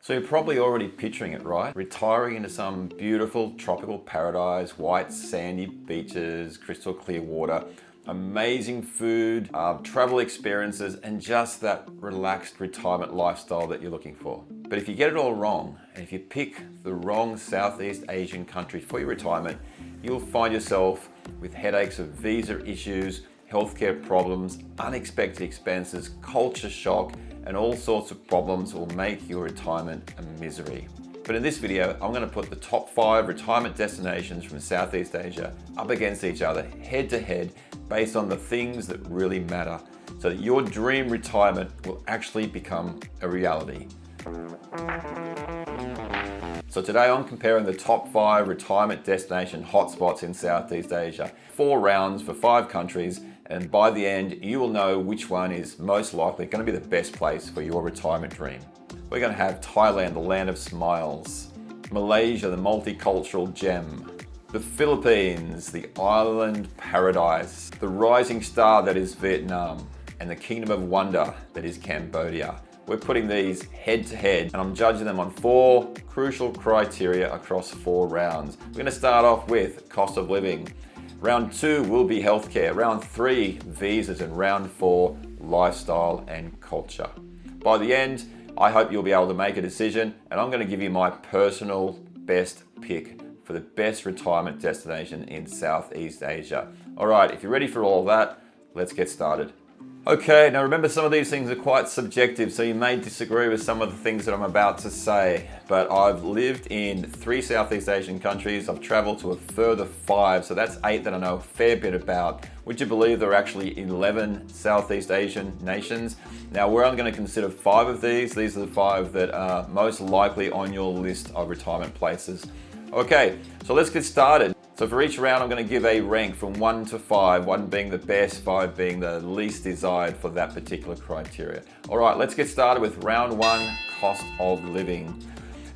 So you're probably already picturing it, right? Retiring into some beautiful tropical paradise, white sandy beaches, crystal clear water, amazing food, travel experiences, and just that relaxed retirement lifestyle that you're looking for. But if you get it all wrong, and if you pick the wrong Southeast Asian country for your retirement, you'll find yourself with headaches of visa issues, healthcare problems, unexpected expenses, culture shock, and all sorts of problems will make your retirement a misery. But in this video, I'm going to put the top 5 retirement destinations from Southeast Asia up against each other, head to head, based on the things that really matter, so that your dream retirement will actually become a reality. So today I'm comparing the top 5 retirement destination hotspots in Southeast Asia. 4 rounds for 5 countries, and by the end you will know which one is most likely going to be the best place for your retirement dream. We're going to have Thailand, the land of smiles; Malaysia, the multicultural gem; the Philippines, the island paradise; the rising star that is Vietnam; and the kingdom of wonder that is Cambodia. We're putting these head to head, and I'm judging them on 4 crucial criteria across 4 rounds. We're going to start off with cost of living. Round 2 will be healthcare. Round 3, visas, and round 4, lifestyle and culture. By the end, I hope you'll be able to make a decision, and I'm going to give you my personal best pick for the best retirement destination in Southeast Asia. All right, if you're ready for all of that, let's get started. Okay, now remember, some of these things are quite subjective, so you may disagree with some of the things that I'm about to say, but I've lived in 3 Southeast Asian countries. I've traveled to a further 5, so that's 8 that I know a fair bit about. Would you believe there are actually 11 Southeast Asian nations? Now, we're only going to consider 5 of these. These are the 5 that are most likely on your list of retirement places. Okay, so let's get started. So for each round, I'm going to give a rank from 1 to 5, 1 being the best, 5 being the least desired for that particular criteria. All right, let's get started with round 1, cost of living.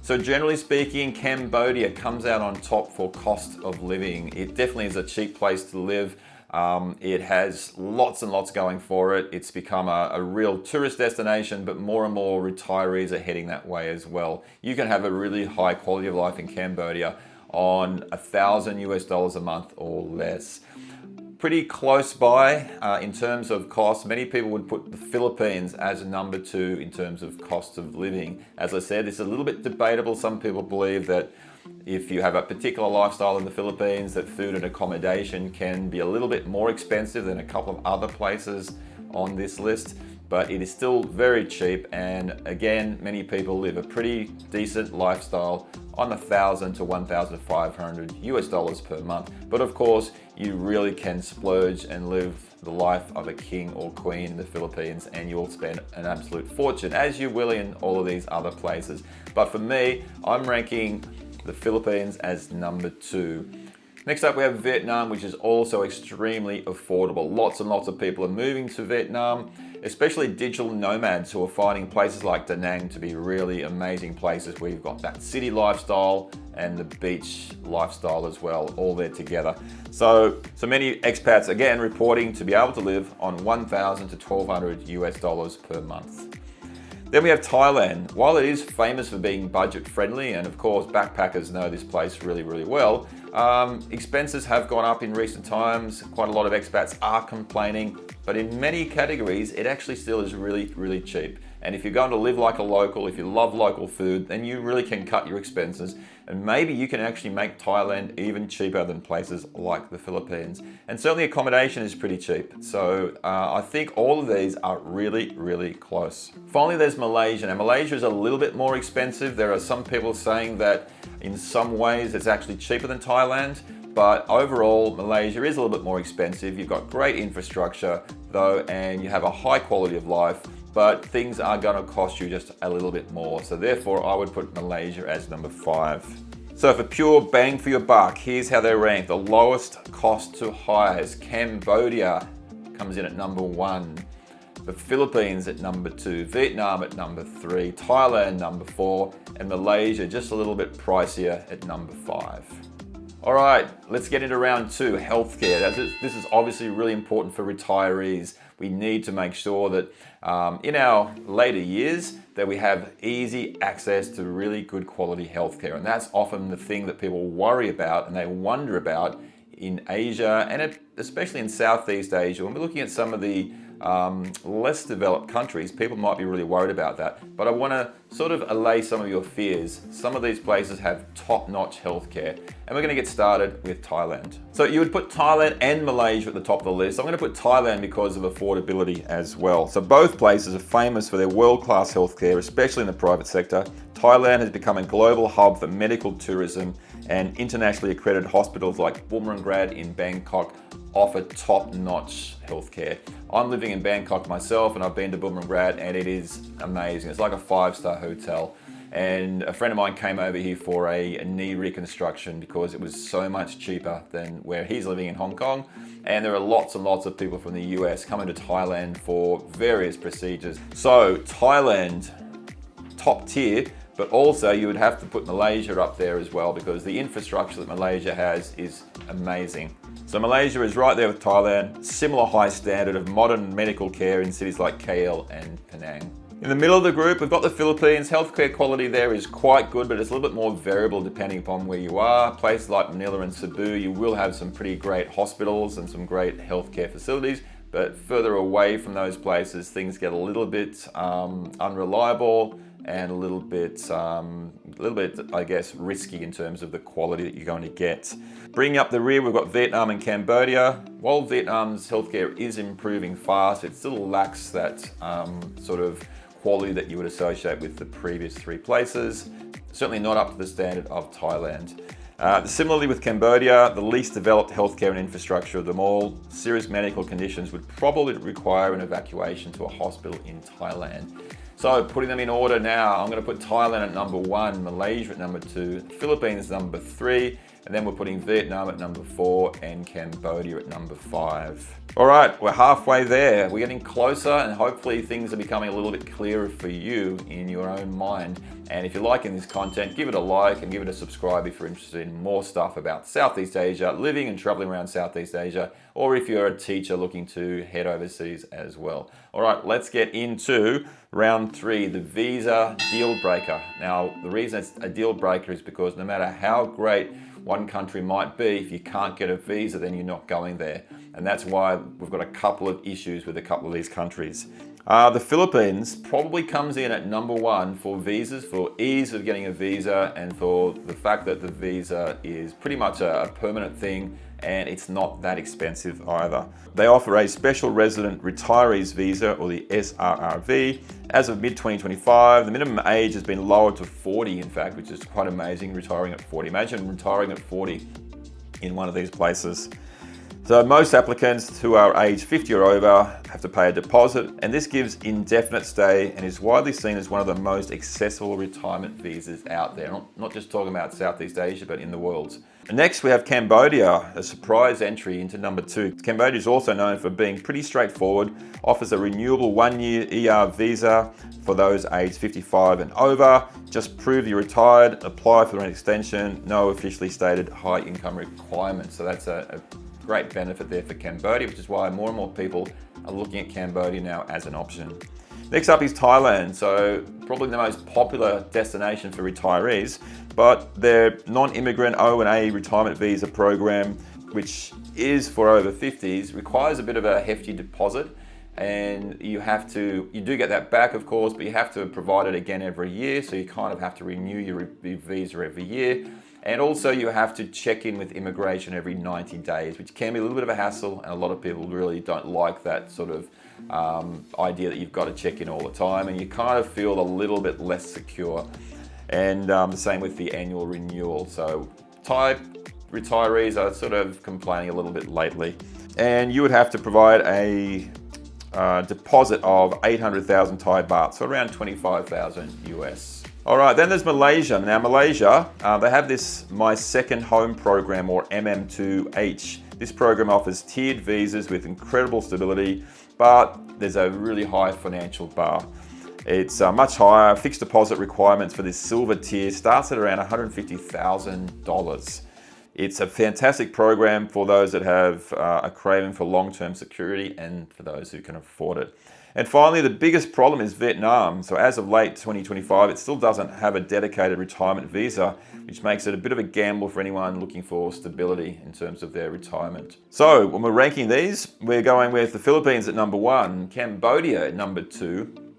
So generally speaking, Cambodia comes out on top for cost of living. It definitely is a cheap place to live. It has lots and lots going for it. It's become a real tourist destination, but more and more retirees are heading that way as well. You can have a really high quality of life in Cambodia on $1,000 a month or less. Pretty close by in terms of cost. Many people would put the Philippines as number 2 in terms of cost of living. As I said, it's a little bit debatable. Some people believe that if you have a particular lifestyle in the Philippines, that food and accommodation can be a little bit more expensive than a couple of other places on this list, but it is still very cheap, and again, many people live a pretty decent lifestyle on $1,000 to $1,500 per month. But of course, you really can splurge and live the life of a king or queen in the Philippines, and you'll spend an absolute fortune, as you will in all of these other places. But for me, I'm ranking the Philippines as number 2. Next up, we have Vietnam, which is also extremely affordable. Lots and lots of people are moving to Vietnam, especially digital nomads who are finding places like Da Nang to be really amazing places where you've got that city lifestyle and the beach lifestyle as well, all there together. So many expats, again, reporting to be able to live on $1,000 to $1,200 per month. Then we have Thailand. While it is famous for being budget friendly, and of course backpackers know this place really, really well, expenses have gone up in recent times. Quite a lot of expats are complaining, but in many categories, it actually still is really, really cheap. And if you're going to live like a local, if you love local food, then you really can cut your expenses. And maybe you can actually make Thailand even cheaper than places like the Philippines. And certainly accommodation is pretty cheap. So I think all of these are really, really close. Finally, there's Malaysia. Now, Malaysia is a little bit more expensive. There are some people saying that in some ways it's actually cheaper than Thailand. But overall, Malaysia is a little bit more expensive. You've got great infrastructure though, and you have a high quality of life, but things are going to cost you just a little bit more. So therefore, I would put Malaysia as number 5. So for pure bang for your buck, here's how they rank. The lowest cost to highest: Cambodia comes in at number 1. The Philippines at number 2, Vietnam at number 3, Thailand number 4, and Malaysia just a little bit pricier at number 5. All right, let's get into round 2, healthcare. This is obviously really important for retirees. We need to make sure that in our later years that we have easy access to really good quality healthcare. And that's often the thing that people worry about and they wonder about in Asia, and especially in Southeast Asia. When we're looking at some of the less developed countries, people might be really worried about that. But I want to sort of allay some of your fears. Some of these places have top-notch healthcare, and we're going to get started with Thailand. So you would put Thailand and Malaysia at the top of the list. I'm going to put Thailand because of affordability as well. So both places are famous for their world-class healthcare, especially in the private sector. Thailand has become a global hub for medical tourism, and internationally accredited hospitals like Bumrungrad in Bangkok offer top-notch healthcare. I'm living in Bangkok myself, and I've been to Bumrungrad, and it is amazing. It's like a 5-star hotel. And a friend of mine came over here for a knee reconstruction because it was so much cheaper than where he's living in Hong Kong. And there are lots and lots of people from the US coming to Thailand for various procedures. So Thailand, top tier, but also you would have to put Malaysia up there as well because the infrastructure that Malaysia has is amazing. So Malaysia is right there with Thailand, similar high standard of modern medical care in cities like KL and Penang. In the middle of the group, we've got the Philippines. Healthcare quality there is quite good, but it's a little bit more variable depending upon where you are. Places like Manila and Cebu, you will have some pretty great hospitals and some great healthcare facilities, but further away from those places, things get a little bit unreliable and a little bit, I guess, risky in terms of the quality that you're going to get. Bringing up the rear, we've got Vietnam and Cambodia. While Vietnam's healthcare is improving fast, it still lacks that sort of quality that you would associate with the previous 3 places. Certainly not up to the standard of Thailand. Similarly with Cambodia, the least developed healthcare and infrastructure of them all, serious medical conditions would probably require an evacuation to a hospital in Thailand. So putting them in order now, I'm going to put Thailand at number 1, Malaysia at number 2, Philippines number 3, and then we're putting Vietnam at number 4 and Cambodia at number 5. All right, we're halfway there. We're getting closer, and hopefully things are becoming a little bit clearer for you in your own mind. And if you're liking this content, give it a like and give it a subscribe if you're interested in more stuff about Southeast Asia, living and traveling around Southeast Asia, or if you're a teacher looking to head overseas as well. All right, let's get into round 3, the visa deal breaker. Now, the reason it's a deal breaker is because no matter how great one country might be, if you can't get a visa, then you're not going there. And that's why we've got a couple of issues with a couple of these countries. The Philippines probably comes in at number 1 for visas, for ease of getting a visa, and for the fact that the visa is pretty much a permanent thing, and it's not that expensive either. They offer a special resident retirees visa, or the SRRV. As of mid-2025, the minimum age has been lowered to 40, in fact, which is quite amazing, retiring at 40. Imagine retiring at 40 in one of these places. So most applicants who are age 50 or over have to pay a deposit, and this gives indefinite stay and is widely seen as one of the most accessible retirement visas out there. Not just talking about Southeast Asia, but in the world. Next, we have Cambodia, a surprise entry into number 2. Cambodia is also known for being pretty straightforward, offers a renewable 1-year ER visa for those aged 55 and over. Just prove you're retired, apply for an extension, no officially stated high income requirements. So that's a great benefit there for Cambodia, which is why more and more people are looking at Cambodia now as an option. Next up is Thailand. So probably the most popular destination for retirees, but their non-immigrant O&A retirement visa program, which is for over 50s, requires a bit of a hefty deposit, and you do get that back, of course, but you have to provide it again every year, so you kind of have to renew your visa every year. And also you have to check in with immigration every 90 days, which can be a little bit of a hassle, and a lot of people really don't like that sort of idea that you've got to check in all the time, and you kind of feel a little bit less secure. And the same with the annual renewal. So Thai retirees are sort of complaining a little bit lately. And you would have to provide a deposit of 800,000 Thai baht, so around 25,000 US. All right, then there's Malaysia. Now Malaysia, they have this My Second Home program, or MM2H. This program offers tiered visas with incredible stability, but there's a really high financial bar. It's much higher. Fixed deposit requirements for this silver tier starts at around $150,000. It's a fantastic program for those that have a craving for long-term security and for those who can afford it. And finally, the biggest problem is Vietnam. So as of late 2025, it still doesn't have a dedicated retirement visa, which makes it a bit of a gamble for anyone looking for stability in terms of their retirement. So when we're ranking these, we're going with the Philippines at number 1, Cambodia at number 2,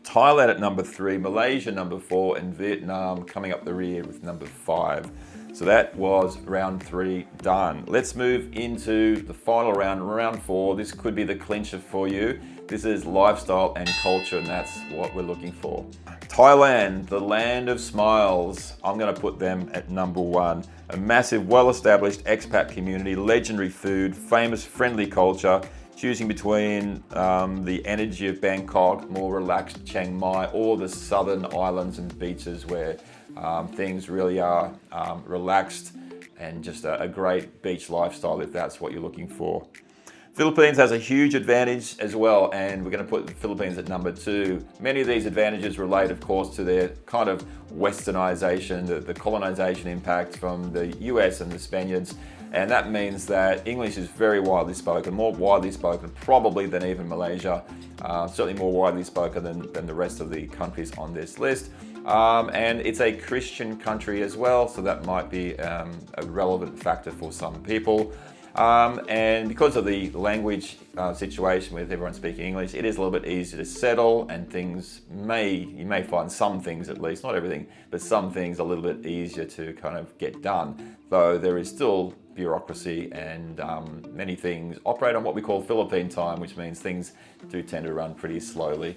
Thailand at number 3, Malaysia number 4, and Vietnam coming up the rear with number 5. So that was round 3 done. Let's move into the final round, round 4. This could be the clincher for you. This is lifestyle and culture, and that's what we're looking for. Thailand, the land of smiles. I'm going to put them at number 1. A massive, well-established expat community, legendary food, famous, friendly culture, choosing between the energy of Bangkok, more relaxed Chiang Mai, or the southern islands and beaches where things really are relaxed and just a great beach lifestyle if that's what you're looking for. Philippines has a huge advantage as well, and we're going to put the Philippines at number 2. Many of these advantages relate, of course, to their kind of westernization, the colonization impact from the US and the Spaniards. And that means that English is very widely spoken, more widely spoken probably than even Malaysia, certainly more widely spoken than the rest of the countries on this list. And it's a Christian country as well, so that might be a relevant factor for some people. And because of the language situation with everyone speaking English, it is a little bit easier to settle, and you may find some things, at least, not everything, but some things a little bit easier to kind of get done, though there is still bureaucracy and many things operate on what we call Philippine time, which means things do tend to run pretty slowly.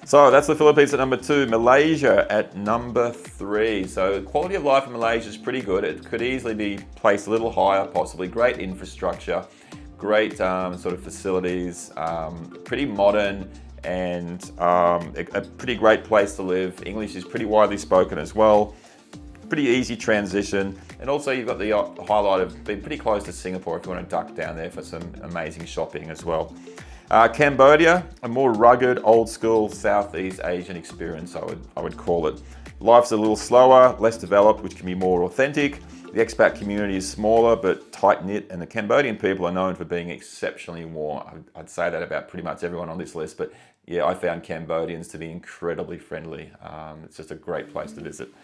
So that's the Philippines at number 2, Malaysia at number 3. So quality of life in Malaysia is pretty good. It could easily be placed a little higher, possibly. Great infrastructure, great sort of facilities, pretty modern, and a pretty great place to live. English is pretty widely spoken as well. Pretty easy transition. And also you've got the highlight of being pretty close to Singapore if you want to duck down there for some amazing shopping as well. Cambodia, a more rugged, old school Southeast Asian experience, I would call it. Life's a little slower, less developed, which can be more authentic. The expat community is smaller but tight-knit, and the Cambodian people are known for being exceptionally warm. I'd say that about pretty much everyone on this list, but yeah, I found Cambodians to be incredibly friendly. It's just a great place to visit.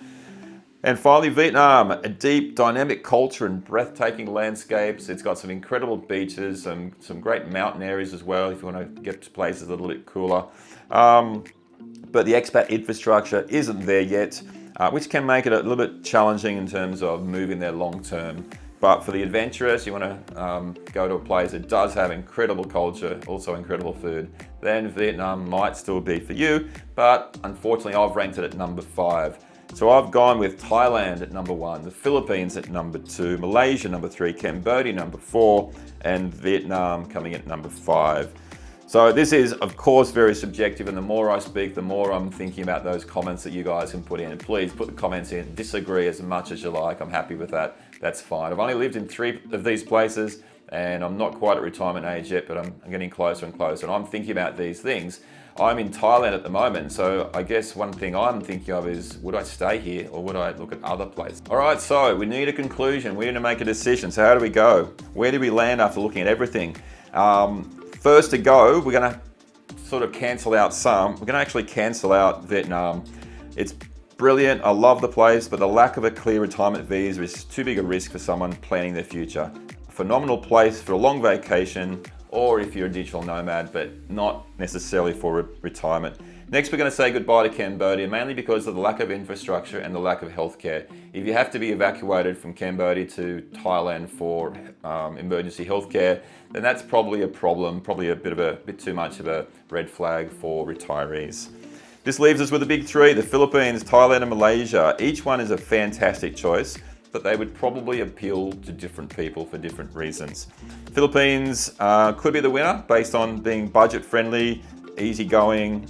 And finally, Vietnam, a deep, dynamic culture and breathtaking landscapes. It's got some incredible beaches, some great mountain areas as well if you want to get to places a little bit cooler. But the expat infrastructure isn't there yet, which can make it a little bit challenging in terms of moving there long term. But for the adventurous, you want to go to a place that does have incredible culture, also incredible food, then Vietnam might still be for you. But unfortunately, I've ranked it at number 5. So I've gone with Thailand at number 1, the Philippines at number 2, Malaysia number 3, Cambodia number 4, and Vietnam coming at number 5. So this is, of course, very subjective, and the more I speak, the more I'm thinking about those comments that you guys can put in. And please put the comments in, disagree as much as you like. I'm happy with that. That's fine. I've only lived in 3 of these places, and I'm not quite at retirement age yet, but I'm getting closer and closer, and I'm thinking about these things. I'm in Thailand at the moment, so I guess one thing I'm thinking of is, would I stay here or would I look at other places? All right, so we need a conclusion. We need to make a decision. So how do we go? Where do we land after looking at everything? First to go, we're going to sort of cancel out some. We're going to actually cancel out Vietnam. It's brilliant. I love the place, but the lack of a clear retirement visa is too big a risk for someone planning their future. A phenomenal place for a long vacation, or if you're a digital nomad, but not necessarily for retirement. Next, we're going to say goodbye to Cambodia, mainly because of the lack of infrastructure and the lack of healthcare. If you have to be evacuated from Cambodia to Thailand for emergency healthcare, then that's probably a problem, probably a bit too much of a red flag for retirees. This leaves us with the big 3, the Philippines, Thailand, and Malaysia. Each one is a fantastic choice, but they would probably appeal to different people for different reasons. Philippines could be the winner based on being budget friendly, easygoing,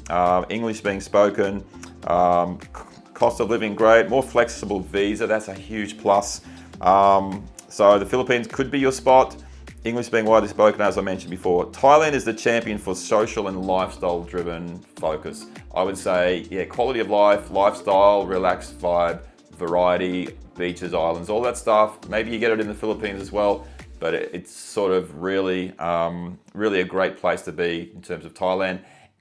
English being spoken, cost of living great, more flexible visa, that's a huge plus. So the Philippines could be your spot, English being widely spoken as I mentioned before. Thailand is the champion for social and lifestyle driven focus. I would say, yeah, quality of life, lifestyle, relaxed vibe, variety, beaches, islands, all that stuff. Maybe you get it in the Philippines as well, but it's sort of really a great place to be in terms of Thailand.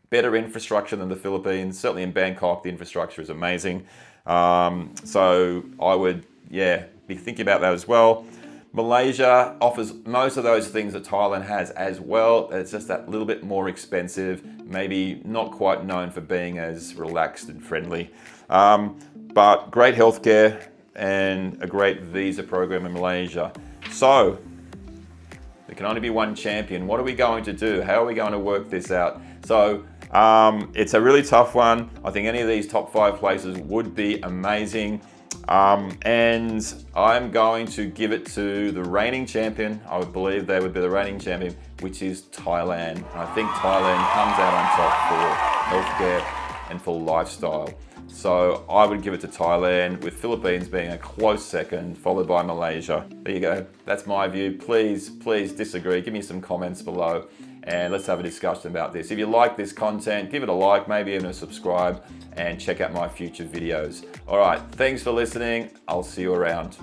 better infrastructure than the Philippines. Certainly in Bangkok, the infrastructure is amazing. So I would, be thinking about that as well. Malaysia offers most of those things that Thailand has as well. It's just that little bit more expensive, maybe not quite known for being as relaxed and friendly. But great healthcare and a great visa program in Malaysia. So there can only be one champion. What are we going to do? How are we going to work this out? So it's a really tough one. I think any of these top 5 places would be amazing. And I'm going to give it to the reigning champion. I would believe they would be the reigning champion, which is Thailand. And I think Thailand comes out on top for healthcare and for lifestyle. So I would give it to Thailand, with Philippines being a close second, followed by Malaysia. There you go. That's my view. Please disagree. Give me some comments below and let's have a discussion about this. If you like this content, give it a like, maybe even a subscribe, and check out my future videos. All right, thanks for listening. I'll see you around.